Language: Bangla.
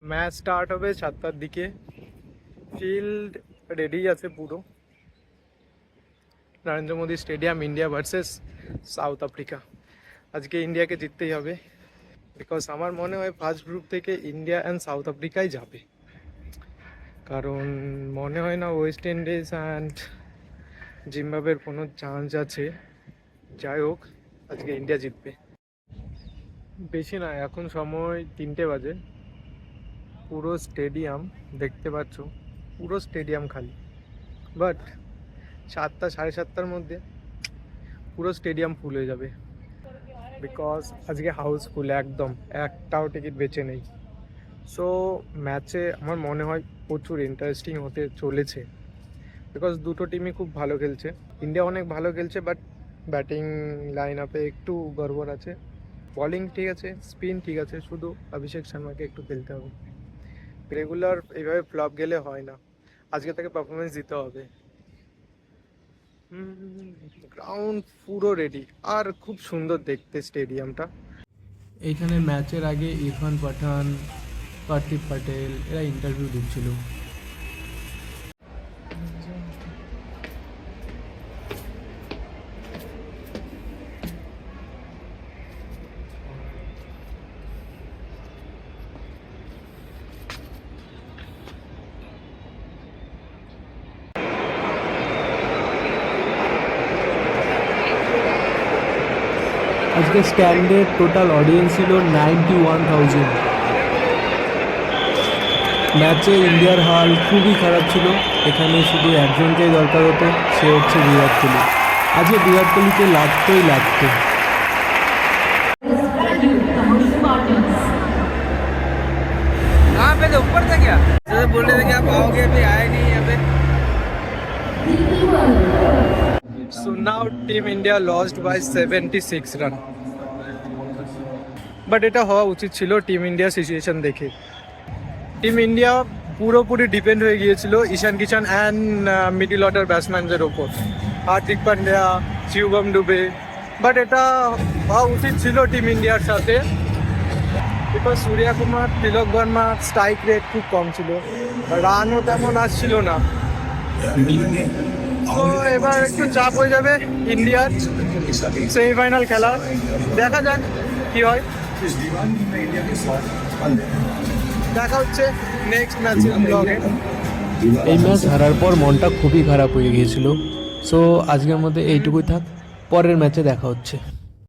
ম্যাচ স্টার্ট হবে 7টার দিকে। ফিল্ড রেডি আছে পুরো। Narendra Modi stadium, India versus south Africa. আজকে ইন্ডিয়াকে জিততেই হবে, বিকজ আমার মনে হয় ফার্স্ট গ্রুপ থেকে ইন্ডিয়া অ্যান্ড সাউথ আফ্রিকাই যাবে। কারণ মনে হয় না ওয়েস্ট ইন্ডিজ অ্যান্ড জিম্বাবুয়ের কোনো চান্স আছে। যাই হোক, আজকে ইন্ডিয়া জিতবে। বেশি না, এখন সময় 3টে বাজে। পুরো স্টেডিয়াম দেখতে পাচ্ছ, পুরো স্টেডিয়াম খালি। বাট 7টা 7:30টার মধ্যে পুরো স্টেডিয়াম ফুল হয়ে যাবে, বিকজ আজকে হাউসফুল একদম, একটাও টিকিট বেঁচে নেই। সো ম্যাচে আমার মনে হয় প্রচুর ইন্টারেস্টিং হতে চলেছে, বিকজ দুটো টিমই খুব ভালো খেলছে। ইন্ডিয়া অনেক ভালো খেলছে, বাট ব্যাটিং লাইন আপে একটু গড়বড় আছে। বলিং ঠিক আছে, স্পিন ঠিক আছে, শুধু অভিষেক শর্মাকে একটু খেলতে হবে। রেগুলার এইভাবে ফ্লপ গেলে হয় না, আজকে তাকে পারফরমেন্স দিতে হবে। গ্রাউন্ড পুরো রেডি, আর খুব সুন্দর দেখতে স্টেডিয়ামটা। এইখানে ম্যাচের আগে ইরফান পাঠান, পার্থিব প্যাটেল এরা ইন্টারভিউ দিচ্ছিল। আজকে স্ট্যান্ডের টোটাল অডিয়েন্স ছিল 91,000। ম্যাচে ইন্ডিয়ার হাল খুবই খারাপ ছিল। এখানে শুধু একজনকেই দরকার হতো, সে হচ্ছে বিরাট কোহলি। আজকে বিরাট কোহলিকে লাগতোই লাগতো। कहाँ पे थे? ऊपर थे क्या? जैसे बोल रहे थे कि आप आओगे, अभी आए नहीं यहाँ पे। So now Team India lost by 76 run. But এটা হওয়া উচিত ছিল টিম ইন্ডিয়া সিচুয়েশন দেখে। টিম ইন্ডিয়া পুরোপুরি ডিপেন্ড হয়ে গিয়েছিল ঈশান কিষান অ্যান্ড মিডল অর্ডার ব্যাটসম্যানদের ওপর, হার্দিক পান্ডিয়া, শিবম ডুবে। বাট এটা হওয়া উচিত ছিল টিম ইন্ডিয়ার সাথে, because Suryakumar, Tilak Varma strike rate খুব কম ছিল, রানও তেমন আসছিল না। তো এবার একটু চাপ হয়ে যাবে ইন্ডিয়ার সেমিফাইনাল খেলা। দেখা যাক কি হয়। দেখা হচ্ছে নেক্সট ম্যাচের ব্লগে। এই ম্যাচ হারার পর মনটা খুবই খারাপ হয়ে গিয়েছিল। সো আজকের মধ্যে এইটুকুই থাক, পরের ম্যাচে দেখা হচ্ছে।